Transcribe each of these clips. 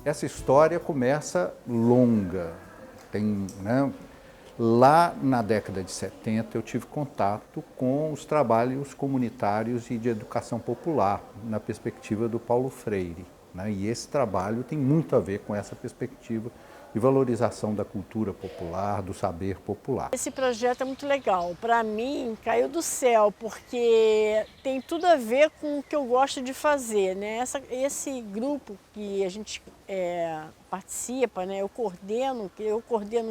essa história começa longa. Né, lá na década de 70 eu tive contato com os trabalhos comunitários e de educação popular, na perspectiva do Paulo Freire. Né, e esse trabalho tem muito a ver com essa perspectiva de valorização da cultura popular, do saber popular. Esse projeto é muito legal. Para mim, caiu do céu, porque tem tudo a ver com o que eu gosto de fazer, né? Esse grupo que a gente participa, né? Eu coordeno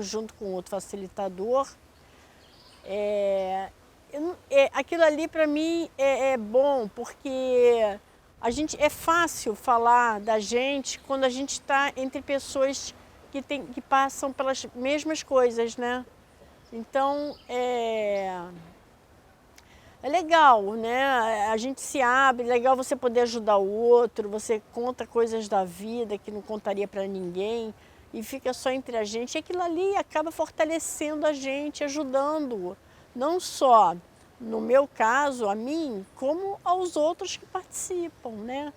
junto com outro facilitador. Aquilo ali para mim é bom, porque é fácil falar da gente quando a gente está entre pessoas que passam pelas mesmas coisas, né? Então, é legal, né? A gente se abre, é legal você poder ajudar o outro, você conta coisas da vida que não contaria para ninguém e fica só entre a gente. E aquilo ali acaba fortalecendo a gente, ajudando, não só, no meu caso, a mim, como aos outros que participam, né?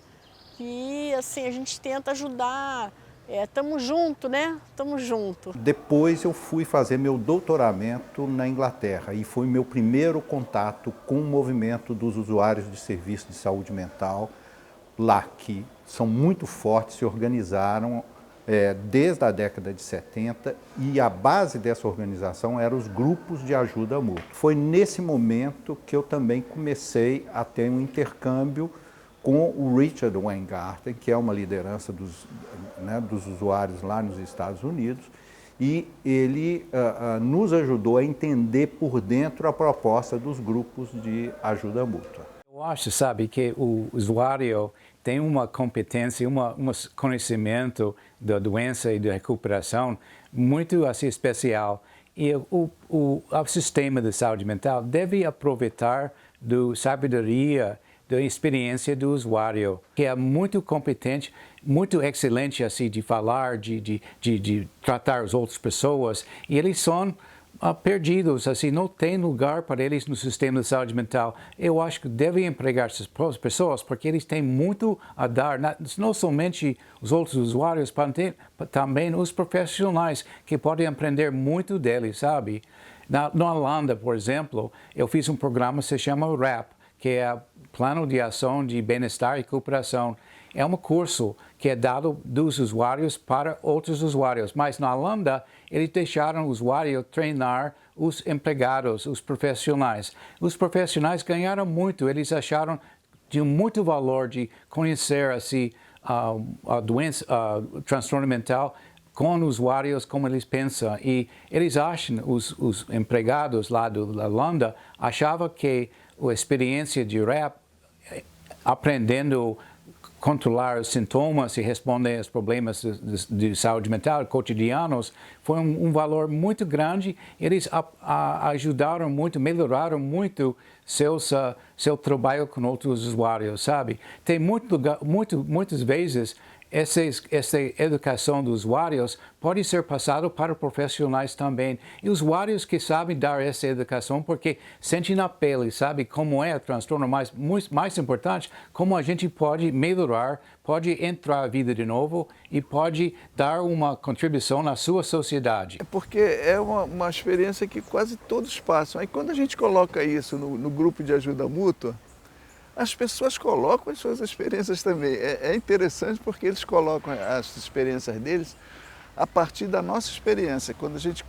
Que, assim, a gente tenta ajudar. Tamo junto, né? Tamo junto. Depois eu fui fazer meu doutoramento na Inglaterra e foi meu primeiro contato com o movimento dos usuários de serviço de saúde mental lá, que são muito fortes, se organizaram desde a década de 70 e a base dessa organização eram os grupos de ajuda mútua. Foi nesse momento que eu também comecei a ter um intercâmbio com o Richard Weingarten, que é uma liderança dos usuários lá nos Estados Unidos, e ele nos ajudou a entender por dentro a proposta dos grupos de ajuda mútua. Eu acho, sabe, que o usuário tem uma competência, um conhecimento da doença e da recuperação muito assim, especial. E o sistema de saúde mental deve aproveitar da sabedoria, da experiência do usuário, que é muito competente, muito excelente assim, de falar, de tratar as outras pessoas, e eles são perdidos, assim, não tem lugar para eles no sistema de saúde mental. Eu acho que devem empregar essas pessoas, porque eles têm muito a dar, não somente os outros usuários, também os profissionais, que podem aprender muito deles, sabe? Na Holanda, por exemplo, eu fiz um programa que se chama RAP, que é Plano de Ação de Bem-Estar e Recuperação. É um curso que é dado dos usuários para outros usuários, mas na Holanda eles deixaram o usuário treinar os empregados, os profissionais. Os profissionais ganharam muito, eles acharam de muito valor de conhecer assim, a doença, o transtorno mental com os usuários, como eles pensam. E eles acham, os empregados lá da Holanda, achavam que a experiência de RAP, aprendendo a controlar os sintomas e responder aos problemas de saúde mental cotidianos, foi um valor muito grande. Eles ajudaram muito, melhoraram muito seu trabalho com outros usuários, sabe? Tem muitas vezes essa educação dos usuários pode ser passada para profissionais também. E usuários que sabem dar essa educação porque sentem na pele, sabe como é o transtorno, mas mais importante, como a gente pode melhorar, pode entrar a vida de novo e pode dar uma contribuição na sua sociedade. É porque é uma experiência que quase todos passam. Aí quando a gente coloca isso no grupo de ajuda mútua, as pessoas colocam as suas experiências também. É interessante porque eles colocam as experiências deles a partir da nossa experiência. Quando a gente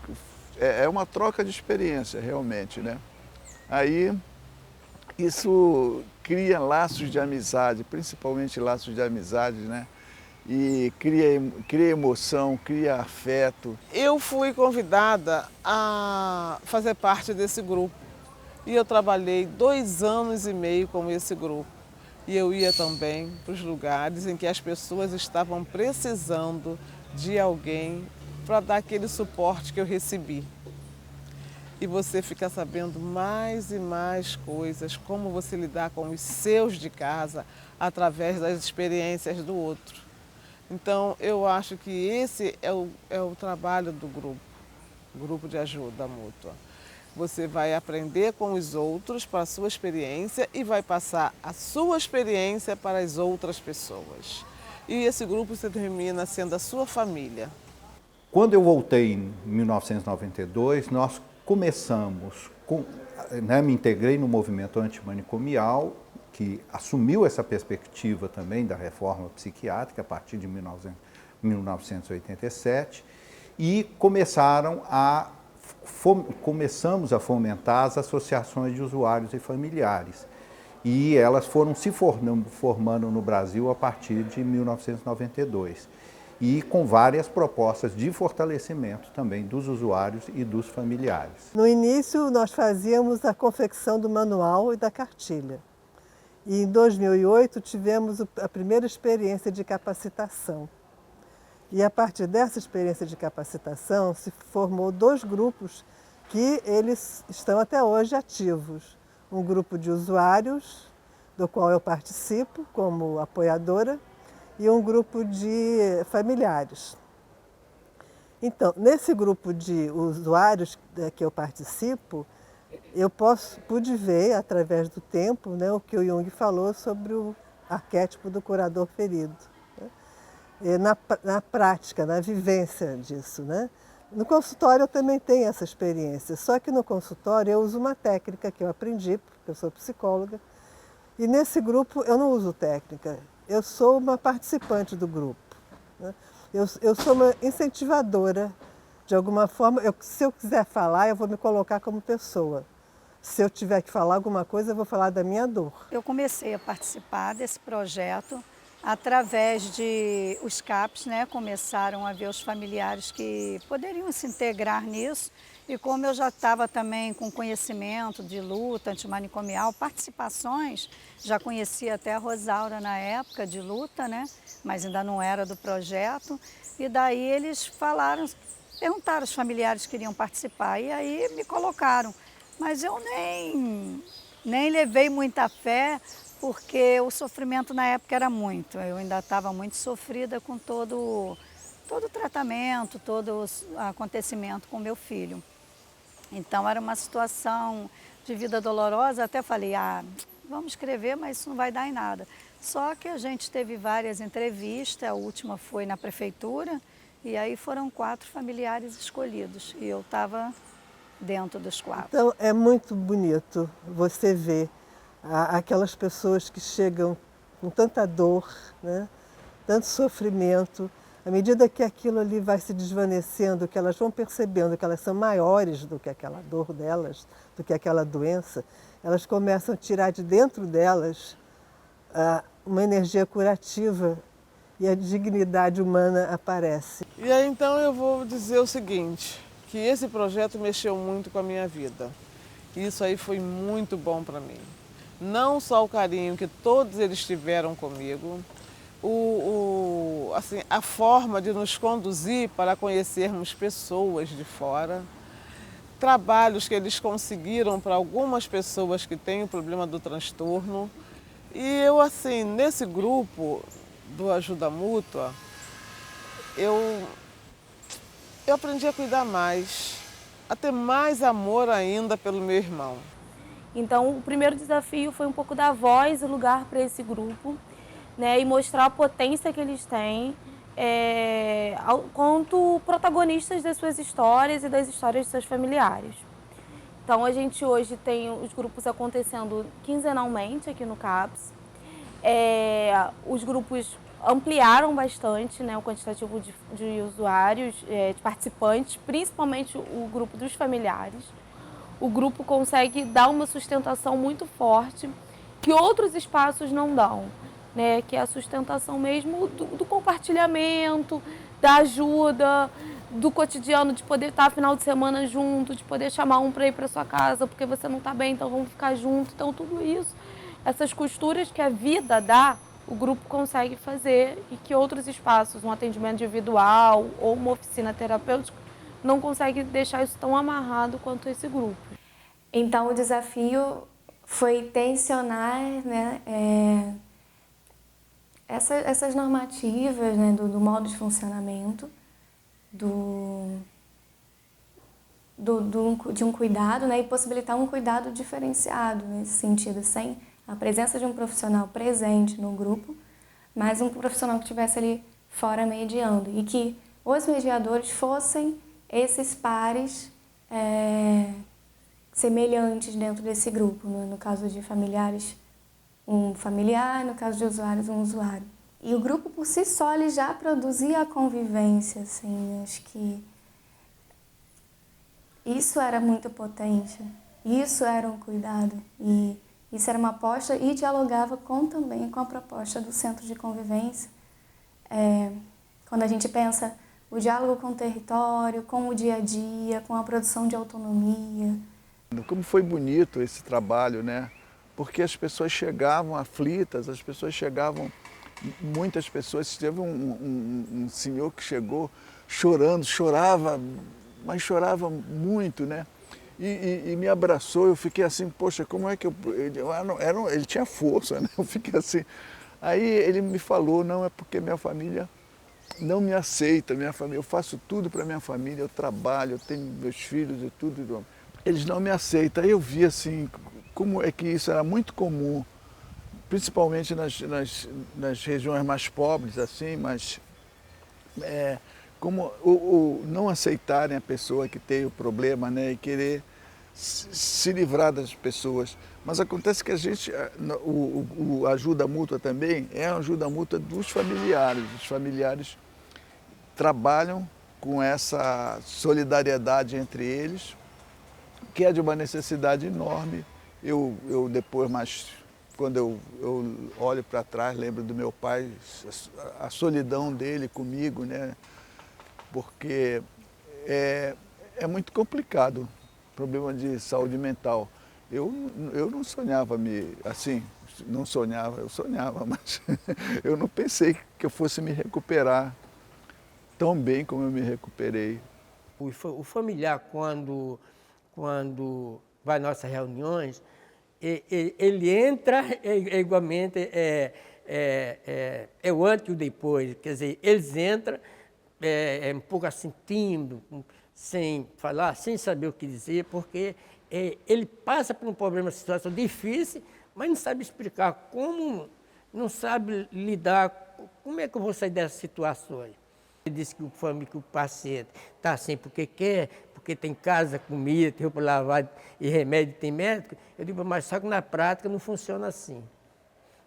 é uma troca de experiência realmente, né? Aí isso cria laços de amizade, principalmente laços de amizade, né? E cria emoção, cria afeto. Eu fui convidada a fazer parte desse grupo. E eu trabalhei 2 anos e meio com esse grupo. E eu ia também para os lugares em que as pessoas estavam precisando de alguém para dar aquele suporte que eu recebi. E você fica sabendo mais e mais coisas, como você lidar com os seus de casa através das experiências do outro. Então, eu acho que esse é o trabalho do grupo de ajuda mútua. Você vai aprender com os outros para a sua experiência e vai passar a sua experiência para as outras pessoas. e esse grupo se termina sendo a sua família. Quando eu voltei em 1992, nós começamos, me integrei no movimento antimanicomial, que assumiu essa perspectiva também da reforma psiquiátrica a partir de 1987, e começamos a fomentar as associações de usuários e familiares. E elas foram se formando no Brasil a partir de 1992. E com várias propostas de fortalecimento também dos usuários e dos familiares. No início, nós fazíamos a confecção do manual e da cartilha. E em 2008 tivemos a primeira experiência de capacitação. E a partir dessa experiência de capacitação se formou 2 grupos que eles estão até hoje ativos. Um grupo de usuários, do qual eu participo como apoiadora, e um grupo de familiares. Então, nesse grupo de usuários que eu participo, eu pude ver, através do tempo, né, o que o Jung falou sobre o arquétipo do curador ferido. Né? Na prática, na vivência disso. Né? No consultório eu também tenho essa experiência, só que no consultório eu uso uma técnica que eu aprendi, porque eu sou psicóloga, e nesse grupo eu não uso técnica. Eu sou uma participante do grupo. Né? Eu sou uma incentivadora, de alguma forma. Se eu quiser falar, eu vou me colocar como pessoa. Se eu tiver que falar alguma coisa, eu vou falar da minha dor. Eu comecei a participar desse projeto através de os CAPs, né? Começaram a ver os familiares que poderiam se integrar nisso. E como eu já estava também com conhecimento de luta antimanicomial, participações, já conhecia até a Rosaura na época de luta, né? Mas ainda não era do projeto. E daí eles perguntaram os familiares que queriam participar e aí me colocaram. Mas eu nem levei muita fé, porque o sofrimento na época era muito. Eu ainda estava muito sofrida com todo o tratamento, todo o acontecimento com meu filho. Então era uma situação de vida dolorosa, até falei, vamos escrever, mas isso não vai dar em nada. Só que a gente teve várias entrevistas, a última foi na prefeitura, e aí foram 4 familiares escolhidos, e eu estava dentro dos 4. Então é muito bonito você ver aquelas pessoas que chegam com tanta dor, né? Tanto sofrimento. À medida que aquilo ali vai se desvanecendo, que elas vão percebendo que elas são maiores do que aquela dor delas, do que aquela doença, elas começam a tirar de dentro delas uma energia curativa e a dignidade humana aparece. E aí então eu vou dizer o seguinte, que esse projeto mexeu muito com a minha vida. Isso aí foi muito bom para mim. Não só o carinho que todos eles tiveram comigo, assim, a forma de nos conduzir para conhecermos pessoas de fora, trabalhos que eles conseguiram para algumas pessoas que têm o problema do transtorno. E eu, assim, nesse grupo do Ajuda Mútua, eu aprendi a cuidar mais, a ter mais amor ainda pelo meu irmão. Então, o primeiro desafio foi um pouco dar voz e lugar para esse grupo, né, e mostrar a potência que eles têm quanto protagonistas das suas histórias e das histórias de seus familiares. Então, a gente hoje tem os grupos acontecendo quinzenalmente aqui no CAPS. Os grupos ampliaram bastante, né, o quantitativo de usuários, de participantes, principalmente o grupo dos familiares. O grupo consegue dar uma sustentação muito forte que outros espaços não dão, né? Que é a sustentação mesmo do compartilhamento, da ajuda, do cotidiano, de poder estar final de semana junto, de poder chamar um para ir para sua casa porque você não está bem, então vamos ficar junto. Então tudo isso, essas costuras que a vida dá, o grupo consegue fazer e que outros espaços, um atendimento individual ou uma oficina terapêutica, não consegue deixar isso tão amarrado quanto esse grupo. Então o desafio foi tensionar, né, essas normativas, né, do modo de funcionamento, de um cuidado, né, e possibilitar um cuidado diferenciado nesse sentido, sem a presença de um profissional presente no grupo, mas um profissional que estivesse ali fora mediando e que os mediadores fossem esses pares semelhantes dentro desse grupo, no caso de familiares, um familiar, no caso de usuários, um usuário. E o grupo por si só ele já produzia a convivência, assim, acho que isso era muito potente, isso era um cuidado e isso era uma aposta e dialogava também com a proposta do Centro de Convivência. Quando a gente pensa o diálogo com o território, com o dia a dia, com a produção de autonomia. Como foi bonito esse trabalho, né? Porque as pessoas chegavam aflitas, muitas pessoas, teve um senhor que chegou chorando, mas chorava muito, né? E me abraçou, eu fiquei assim, poxa, como é que ele tinha força, né? Eu fiquei assim. Aí ele me falou, não, é porque minha família não me aceita, eu faço tudo para minha família, eu trabalho, eu tenho meus filhos e tudo. Eles não me aceitam. Aí eu vi assim, como é que isso era muito comum, principalmente nas regiões mais pobres, assim, mas como o não aceitarem a pessoa que tem o problema, né, e querer se livrar das pessoas. Mas acontece que a gente, a ajuda mútua também é a ajuda mútua dos familiares. Os familiares trabalham com essa solidariedade entre eles, que é de uma necessidade enorme. Eu depois, quando eu olho para trás, lembro do meu pai, a solidão dele comigo, né? Porque é muito complicado o problema de saúde mental. Eu não sonhava eu sonhava, mas eu não pensei que eu fosse me recuperar tão bem como eu me recuperei. O familiar, quando vai às nossas reuniões, ele entra igualmente, o antes e o depois. Quer dizer, eles entram um pouco assim tímido, sem falar, sem saber o que dizer, porque ele passa por um problema, uma situação difícil, mas não sabe explicar como, não sabe lidar, como é que eu vou sair dessas situações. Ele disse que o paciente está assim porque quer, porque tem casa, comida, tem roupa lavada e remédio, tem médico. Eu digo, mas só que na prática não funciona assim.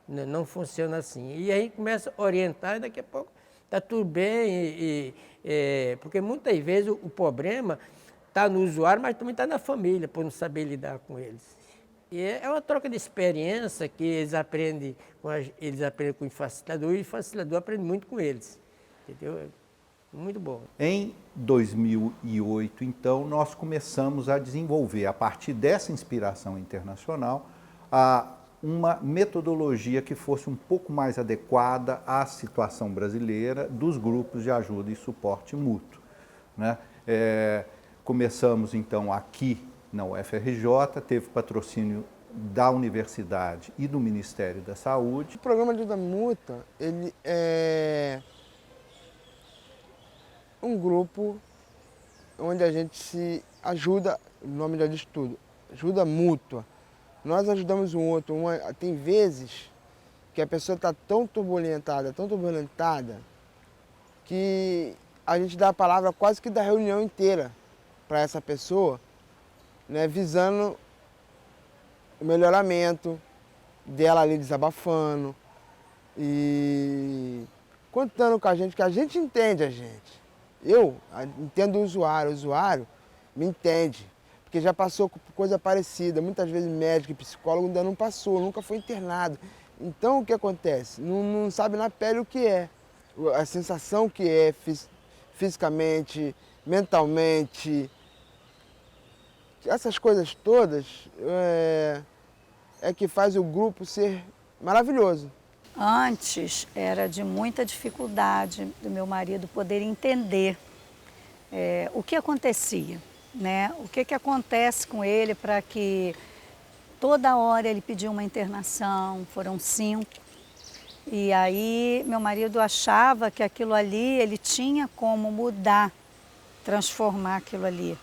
Não funciona assim. E aí começa a orientar e daqui a pouco está tudo bem. Porque muitas vezes o problema está no usuário, mas também está na família, por não saber lidar com eles. E é uma troca de experiência que eles aprendem com o facilitador e o facilitador aprende muito com eles. Entendeu? Muito bom. Em 2008, então, nós começamos a desenvolver, a partir dessa inspiração internacional, uma metodologia que fosse um pouco mais adequada à situação brasileira dos grupos de ajuda e suporte mútuo, né? Começamos, então, aqui na UFRJ, teve patrocínio da Universidade e do Ministério da Saúde. O programa de ajuda mútua, ele é um grupo onde a gente se ajuda, o nome já diz tudo, ajuda mútua. Nós ajudamos um outro. Tem vezes que a pessoa está tão turbulentada, que a gente dá a palavra quase que da reunião inteira para essa pessoa, né, visando o melhoramento dela ali desabafando e contando com a gente, que a gente entende a gente. Eu entendo o usuário me entende, porque já passou por coisa parecida, muitas vezes médico e psicólogo ainda não passou, nunca foi internado. Então o que acontece? Não sabe na pele o que é, a sensação que é fisicamente, mentalmente. Essas coisas todas é que faz o grupo ser maravilhoso. Antes era de muita dificuldade do meu marido poder entender o que acontecia, né? O que acontece com ele para que toda hora ele pediu uma internação, foram 5. E aí meu marido achava que aquilo ali ele tinha como mudar, transformar aquilo ali.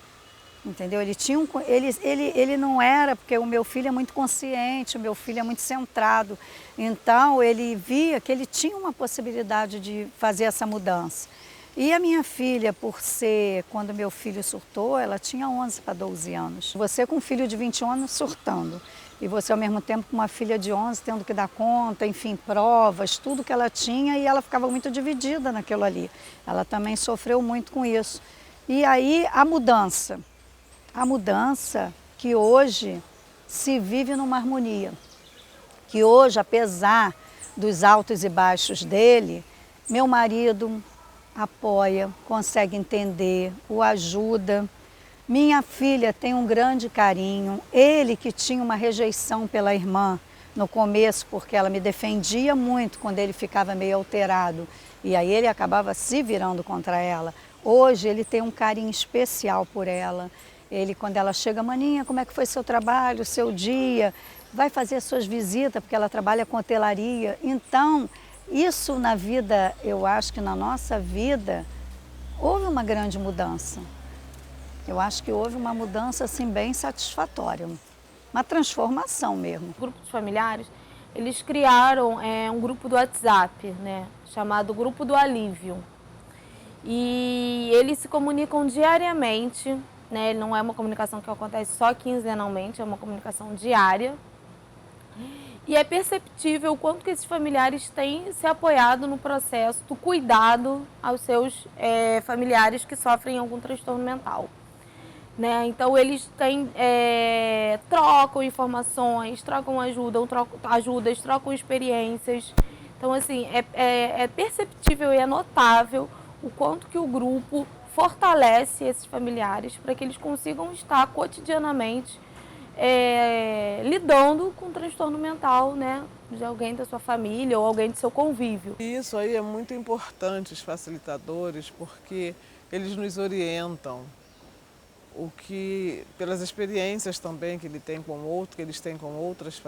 Entendeu? Ele não era, porque o meu filho é muito consciente, o meu filho é muito centrado. Então, ele via que ele tinha uma possibilidade de fazer essa mudança. E a minha filha, por ser, quando meu filho surtou, ela tinha 11 para 12 anos. Você com um filho de 21 anos surtando, e você ao mesmo tempo com uma filha de 11 tendo que dar conta, enfim, provas, tudo que ela tinha, e ela ficava muito dividida naquilo ali. Ela também sofreu muito com isso. E aí, a mudança que hoje se vive numa harmonia, que hoje, apesar dos altos e baixos dele, meu marido apoia, consegue entender, o ajuda. Minha filha tem um grande carinho, ele que tinha uma rejeição pela irmã no começo, porque ela me defendia muito quando ele ficava meio alterado, e aí ele acabava se virando contra ela. Hoje ele tem um carinho especial por ela. Ele, quando ela chega, maninha, como é que foi seu trabalho, seu dia? Vai fazer suas visitas, porque ela trabalha com hotelaria. Então, isso na vida, eu acho que na nossa vida, houve uma grande mudança. Eu acho que houve uma mudança, assim, bem satisfatória. Uma transformação mesmo. Grupos familiares, eles criaram um grupo do WhatsApp, né, chamado Grupo do Alívio. E eles se comunicam diariamente, né? Não é uma comunicação que acontece só quinzenalmente, é uma comunicação diária. E é perceptível o quanto que esses familiares têm se apoiado no processo do cuidado aos seus familiares que sofrem algum transtorno mental. Né? Então eles trocam informações, trocam ajudas, trocam experiências. Então assim, é perceptível e é notável o quanto que o grupo fortalece esses familiares para que eles consigam estar cotidianamente lidando com o transtorno mental, né, de alguém da sua família ou alguém do seu convívio. E isso aí é muito importante, os facilitadores, porque eles nos orientam, pelas experiências também que eles têm com outros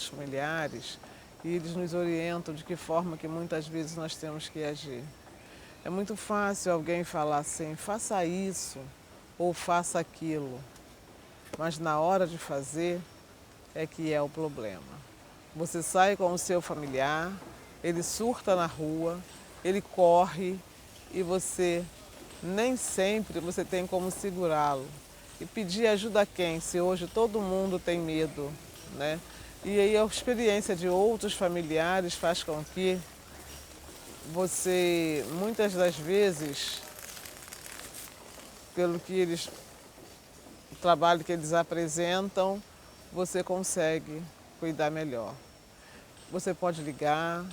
familiares, e eles nos orientam de que forma que muitas vezes nós temos que agir. É muito fácil alguém falar assim, faça isso ou faça aquilo, mas na hora de fazer é que é o problema. Você sai com o seu familiar, ele surta na rua, ele corre e você nem sempre você tem como segurá-lo. E pedir ajuda a quem? Se hoje todo mundo tem medo, né? E aí a experiência de outros familiares faz com que você, muitas das vezes, pelo que o trabalho que eles apresentam, você consegue cuidar melhor. Você pode ligar,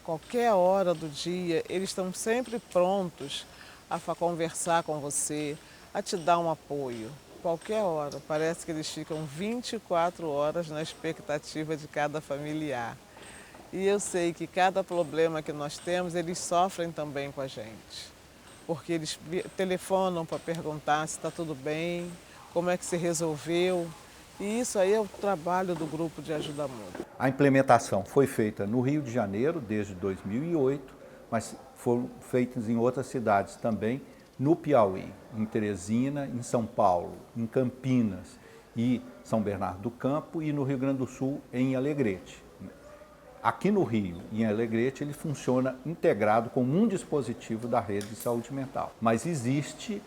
qualquer hora do dia, eles estão sempre prontos a conversar com você, a te dar um apoio. Qualquer hora, parece que eles ficam 24 horas na expectativa de cada familiar. E eu sei que cada problema que nós temos, eles sofrem também com a gente. Porque eles telefonam para perguntar se está tudo bem, como é que se resolveu. E isso aí é o trabalho do Grupo de Ajuda Mútua. A implementação foi feita no Rio de Janeiro desde 2008, mas foram feitas em outras cidades também, no Piauí, em Teresina, em São Paulo, em Campinas e São Bernardo do Campo e no Rio Grande do Sul, em Alegrete. Aqui no Rio, em Alegrete, ele funciona integrado com um dispositivo da rede de saúde mental. Mas existe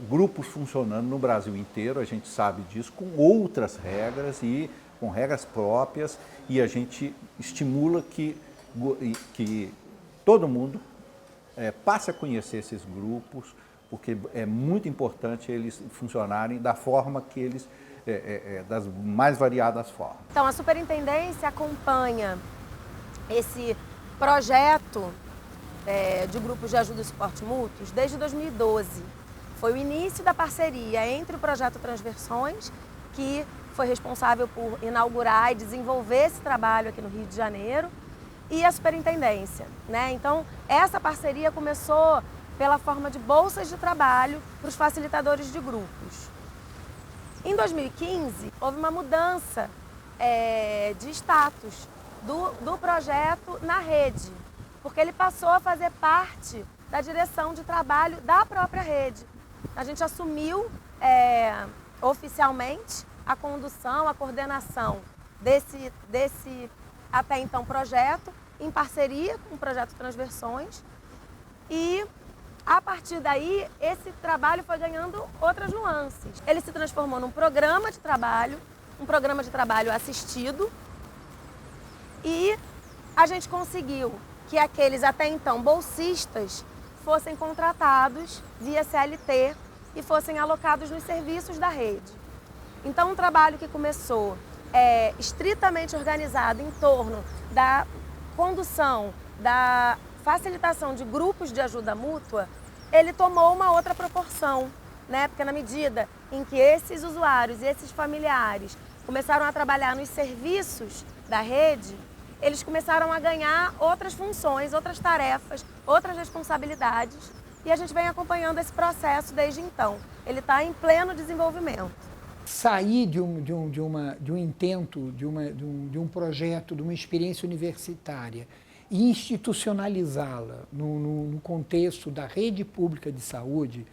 grupos funcionando no Brasil inteiro, a gente sabe disso, com outras regras e com regras próprias, e a gente estimula que todo mundo passe a conhecer esses grupos, porque é muito importante eles funcionarem da forma que eles, das mais variadas formas. Então, a superintendência acompanha esse projeto de grupos de ajuda e suporte mútuos desde 2012. Foi o início da parceria entre o projeto Transversões, que foi responsável por inaugurar e desenvolver esse trabalho aqui no Rio de Janeiro, e a superintendência, né? Então, essa parceria começou pela forma de bolsas de trabalho para os facilitadores de grupos. Em 2015, houve uma mudança de status do projeto na rede, porque ele passou a fazer parte da direção de trabalho da própria rede. A gente assumiu oficialmente a condução, a coordenação desse até então projeto, em parceria com o Projeto Transversões. E a partir daí, esse trabalho foi ganhando outras nuances. Ele se transformou num programa de trabalho, um programa de trabalho assistido, e a gente conseguiu que aqueles até então bolsistas fossem contratados via CLT e fossem alocados nos serviços da rede. Então, um trabalho que começou estritamente organizado em torno da condução, da facilitação de grupos de ajuda mútua, ele tomou uma outra proporção, né? Porque na medida em que esses usuários e esses familiares começaram a trabalhar nos serviços da rede, eles começaram a ganhar outras funções, outras tarefas, outras responsabilidades, e a gente vem acompanhando esse processo desde então. Ele está em pleno desenvolvimento. Sair de um intento, de um projeto, de uma experiência universitária e institucionalizá-la no contexto da rede pública de saúde,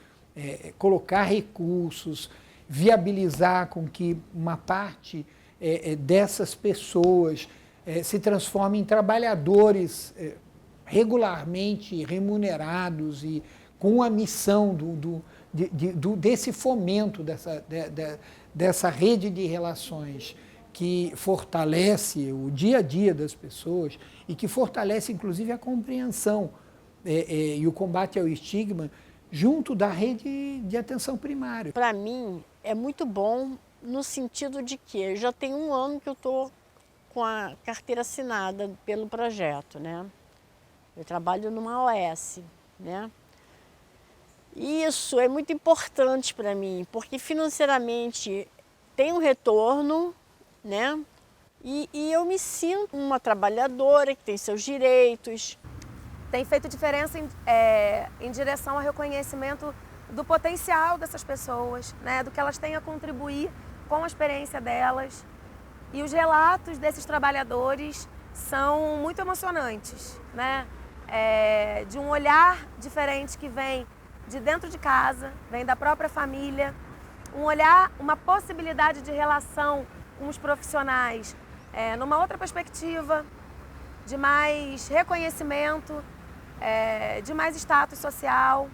colocar recursos, viabilizar com que uma parte dessas pessoas se transforme em trabalhadores regularmente remunerados e com a missão desse fomento dessa rede de relações que fortalece o dia a dia das pessoas e que fortalece, inclusive, a compreensão e o combate ao estigma junto da rede de atenção primária. Para mim, é muito bom no sentido de que já tem 1 ano que eu estou com a carteira assinada pelo projeto, né? Eu trabalho numa OS, né? Isso é muito importante para mim, porque financeiramente tem um retorno, né? E eu me sinto uma trabalhadora que tem seus direitos. Tem feito diferença em direção ao reconhecimento do potencial dessas pessoas, né? Do que elas têm a contribuir com a experiência delas. E os relatos desses trabalhadores são muito emocionantes, né? De um olhar diferente que vem de dentro de casa, vem da própria família, um olhar, uma possibilidade de relação com os profissionais numa outra perspectiva, de mais reconhecimento, de mais status social.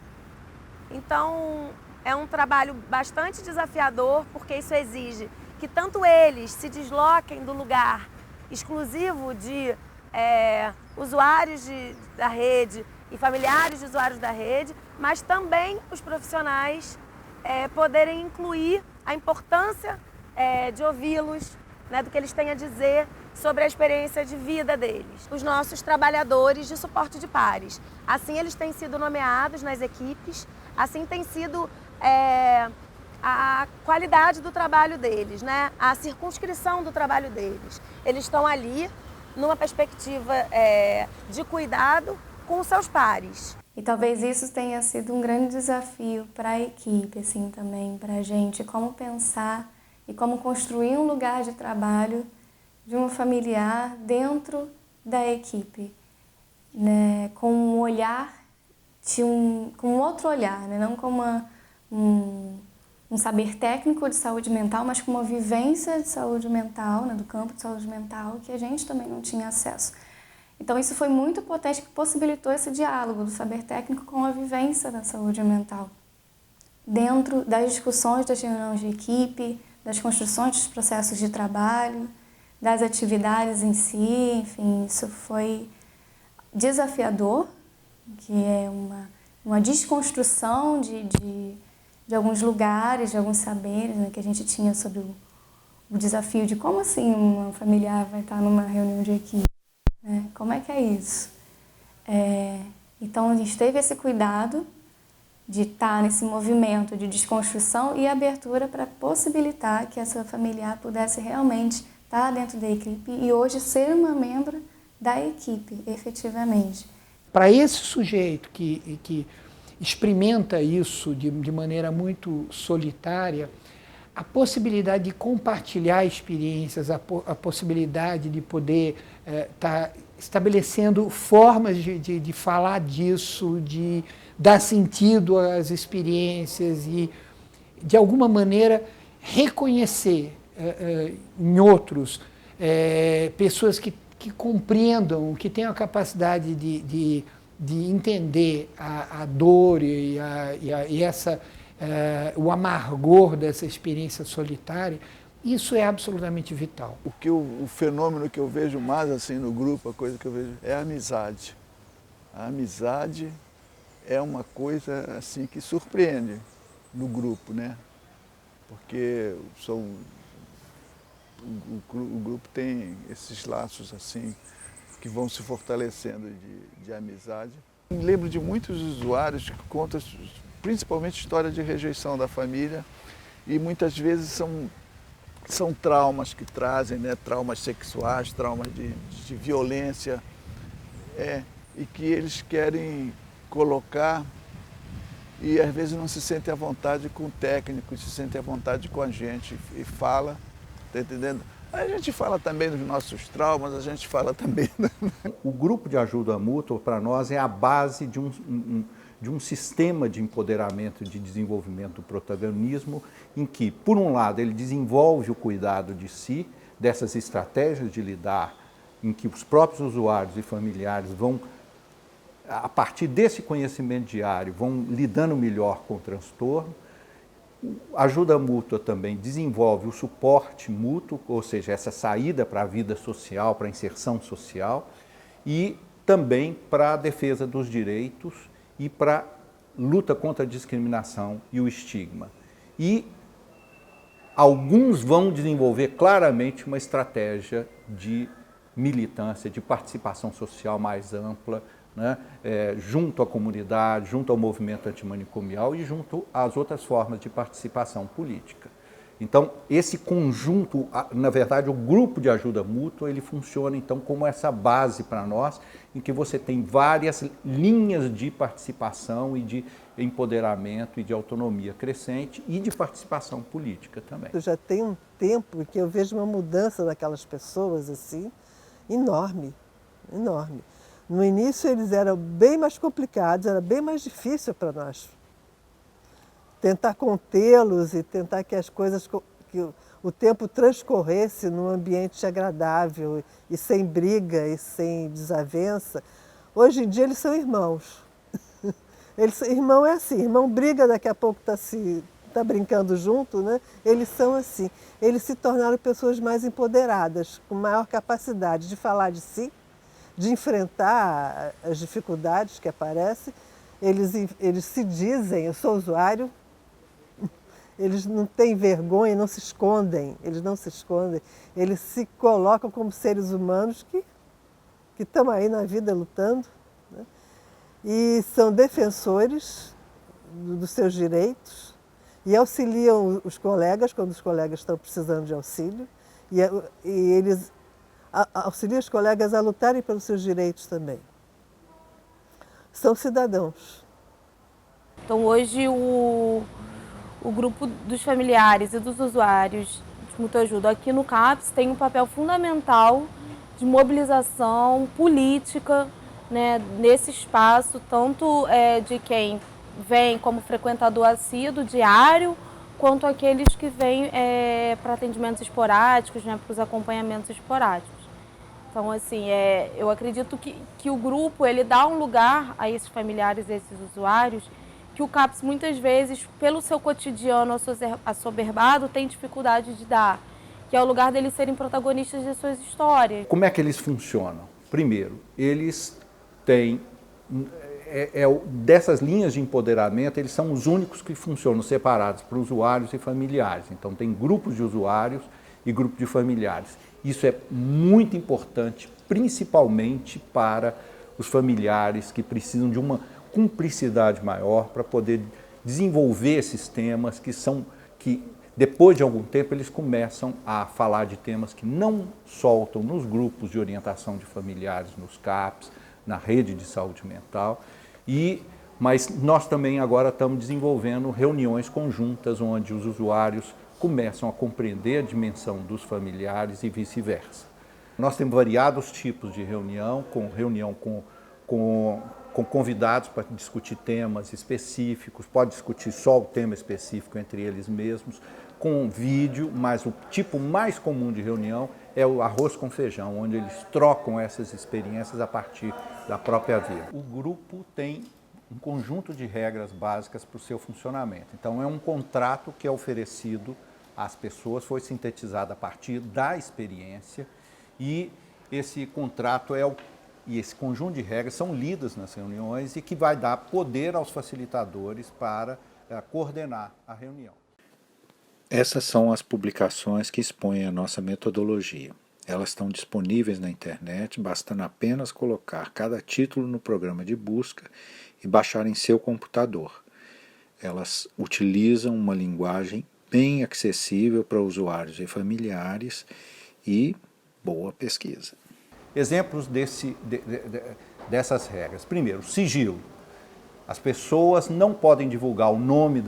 Então, é um trabalho bastante desafiador, porque isso exige que tanto eles se desloquem do lugar exclusivo de usuários da rede e familiares de usuários da rede, mas também os profissionais poderem incluir a importância de ouvi-los, né, do que eles têm a dizer sobre a experiência de vida deles. Os nossos trabalhadores de suporte de pares, assim eles têm sido nomeados nas equipes, assim tem sido a qualidade do trabalho deles, né, a circunscrição do trabalho deles. Eles estão ali numa perspectiva de cuidado com seus pares. E talvez isso tenha sido um grande desafio para a equipe, assim, também, para a gente, como pensar e como construir um lugar de trabalho de um familiar dentro da equipe, né? Com um olhar, com outro olhar, né? Não como um saber técnico de saúde mental, mas com uma vivência de saúde mental, né? Do campo de saúde mental, que a gente também não tinha acesso. Então isso foi muito potente, que possibilitou esse diálogo do saber técnico com a vivência da saúde mental. Dentro das discussões das reuniões de equipe, das construções dos processos de trabalho, das atividades em si, enfim, isso foi desafiador, que é uma desconstrução de alguns lugares, de alguns saberes, né, que a gente tinha sobre o desafio de como assim uma familiar vai estar numa reunião de equipe. Como é que é isso? Então, a gente teve esse cuidado de estar nesse movimento de desconstrução e abertura para possibilitar que essa familiar pudesse realmente estar dentro da equipe e hoje ser uma membro da equipe, efetivamente. Para esse sujeito que experimenta isso de maneira muito solitária, a possibilidade de compartilhar experiências, a possibilidade de poder estar estabelecendo formas de falar disso, de dar sentido às experiências e de alguma maneira, reconhecer em outros pessoas que compreendam, que tenham a capacidade de entender a dor e o amargor dessa experiência solitária. Isso é absolutamente vital. O fenômeno que eu vejo mais assim no grupo, a coisa que eu vejo é a amizade. A amizade é uma coisa assim que surpreende no grupo, né? Porque o grupo tem esses laços assim que vão se fortalecendo de amizade. Eu lembro de muitos usuários que contam principalmente história de rejeição da família e muitas vezes são traumas que trazem, né? Traumas sexuais, traumas de violência, e que eles querem colocar e às vezes não se sentem à vontade com o técnico, se sentem à vontade com a gente e fala, tá entendendo? A gente fala também dos nossos traumas, a gente fala também... O grupo de ajuda mútua, para nós, é a base de um sistema de empoderamento e de desenvolvimento do protagonismo, em que, por um lado, ele desenvolve o cuidado de si, dessas estratégias de lidar, em que os próprios usuários e familiares vão, a partir desse conhecimento diário, vão lidando melhor com o transtorno. A ajuda mútua também desenvolve o suporte mútuo, ou seja, essa saída para a vida social, para a inserção social, e também para a defesa dos direitos e para a luta contra a discriminação e o estigma. E alguns vão desenvolver claramente uma estratégia de militância, de participação social mais ampla, né, junto à comunidade, junto ao movimento antimanicomial e junto às outras formas de participação política. Então, esse conjunto, na verdade, o grupo de ajuda mútua, ele funciona então como essa base para nós, em que você tem várias linhas de participação e de empoderamento e de autonomia crescente e de participação política também. Eu já tem um tempo que eu vejo uma mudança daquelas pessoas assim, enorme, enorme. No início eles eram bem mais complicados, era bem mais difícil para nós tentar contê-los e tentar que as coisas, que o tempo transcorresse num ambiente agradável e sem briga e sem desavença. Hoje em dia eles são irmãos. Irmão é assim, irmão briga, daqui a pouco está brincando junto, né? Eles são assim. Eles se tornaram pessoas mais empoderadas, com maior capacidade de falar de si, de enfrentar as dificuldades que aparecem. Eles se dizem, eu sou usuário, eles não têm vergonha, não se escondem, eles não se escondem, eles se colocam como seres humanos que estão aí na vida lutando, né? E são defensores dos seus direitos e auxiliam os colegas quando os colegas estão precisando de auxílio e eles auxiliam os colegas a lutarem pelos seus direitos também. São cidadãos. Então hoje o grupo dos familiares e dos usuários de mútua ajuda aqui no CAPS tem um papel fundamental de mobilização política, né, nesse espaço, tanto de quem vem como frequentador assíduo, diário, quanto aqueles que vêm para atendimentos esporádicos, né, para os acompanhamentos esporádicos. Então, assim, eu acredito que o grupo ele dá um lugar a esses familiares, a esses usuários, que o CAPS muitas vezes, pelo seu cotidiano assoberbado, tem dificuldade de dar, que é o lugar deles serem protagonistas de suas histórias. Como é que eles funcionam? Primeiro, eles têm, dessas linhas de empoderamento, eles são os únicos que funcionam separados para usuários e familiares. Então, tem grupos de usuários e grupos de familiares. Isso é muito importante, principalmente para os familiares que precisam de uma cumplicidade maior para poder desenvolver esses temas que depois de algum tempo eles começam a falar de temas que não soltam nos grupos de orientação de familiares, nos CAPs, na rede de saúde mental. Mas nós também agora estamos desenvolvendo reuniões conjuntas onde os usuários começam a compreender a dimensão dos familiares e vice-versa. Nós temos variados tipos de reunião com com convidados para discutir temas específicos, pode discutir só o tema específico entre eles mesmos, com vídeo, mas o tipo mais comum de reunião é o arroz com feijão, onde eles trocam essas experiências a partir da própria vida. O grupo tem um conjunto de regras básicas para o seu funcionamento. Então é um contrato que é oferecido às pessoas, foi sintetizado a partir da experiência e esse contrato e esse conjunto de regras são lidas nas reuniões e que vai dar poder aos facilitadores para coordenar a reunião. Essas são as publicações que expõem a nossa metodologia. Elas estão disponíveis na internet, bastando apenas colocar cada título no programa de busca e baixar em seu computador. Elas utilizam uma linguagem bem acessível para usuários e familiares e boa pesquisa. Exemplos dessas regras. Primeiro, sigilo. As pessoas não podem divulgar o nome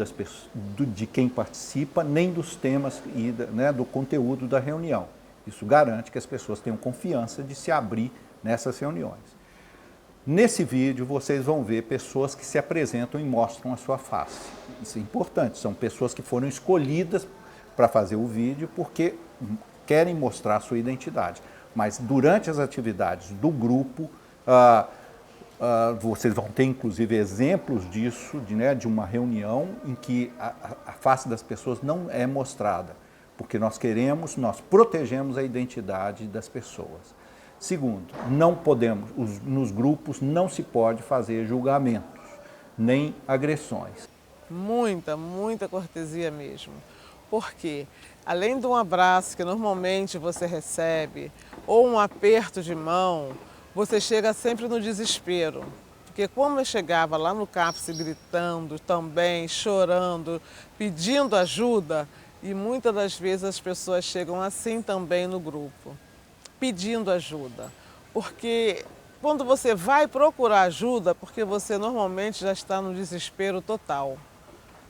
de quem participa, nem dos temas e do conteúdo da reunião. Isso garante que as pessoas tenham confiança de se abrir nessas reuniões. Nesse vídeo, vocês vão ver pessoas que se apresentam e mostram a sua face. Isso é importante, são pessoas que foram escolhidas para fazer o vídeo porque querem mostrar a sua identidade. Mas durante as atividades do grupo, vocês vão ter inclusive exemplos disso, de uma reunião em que a face das pessoas não é mostrada, porque nós protegemos a identidade das pessoas. Segundo, não podemos, nos grupos não se pode fazer julgamentos, nem agressões. Muita cortesia mesmo, porque além de um abraço que normalmente você recebe, ou um aperto de mão, você chega sempre no desespero. Porque como eu chegava lá no CAPS gritando também, chorando, pedindo ajuda, e muitas das vezes as pessoas chegam assim também no grupo, pedindo ajuda. Porque quando você vai procurar ajuda, porque você normalmente já está no desespero total.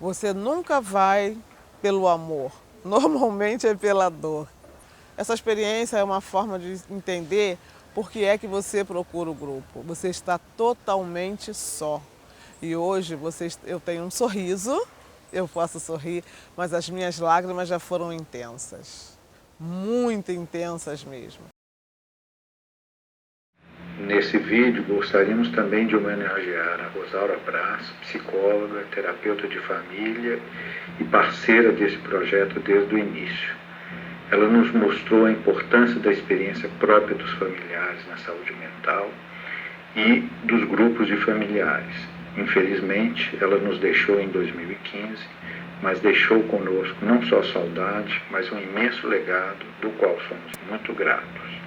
Você nunca vai pelo amor, normalmente é pela dor. Essa experiência é uma forma de entender por que é que você procura o grupo. Você está totalmente só. E hoje eu tenho um sorriso, eu posso sorrir, mas as minhas lágrimas já foram intensas. Muito intensas mesmo. Nesse vídeo, gostaríamos também de homenagear a Rosaura Braz, psicóloga, terapeuta de família e parceira desse projeto desde o início. Ela nos mostrou a importância da experiência própria dos familiares na saúde mental e dos grupos de familiares. Infelizmente, ela nos deixou em 2015, mas deixou conosco não só saudade, mas um imenso legado do qual somos muito gratos.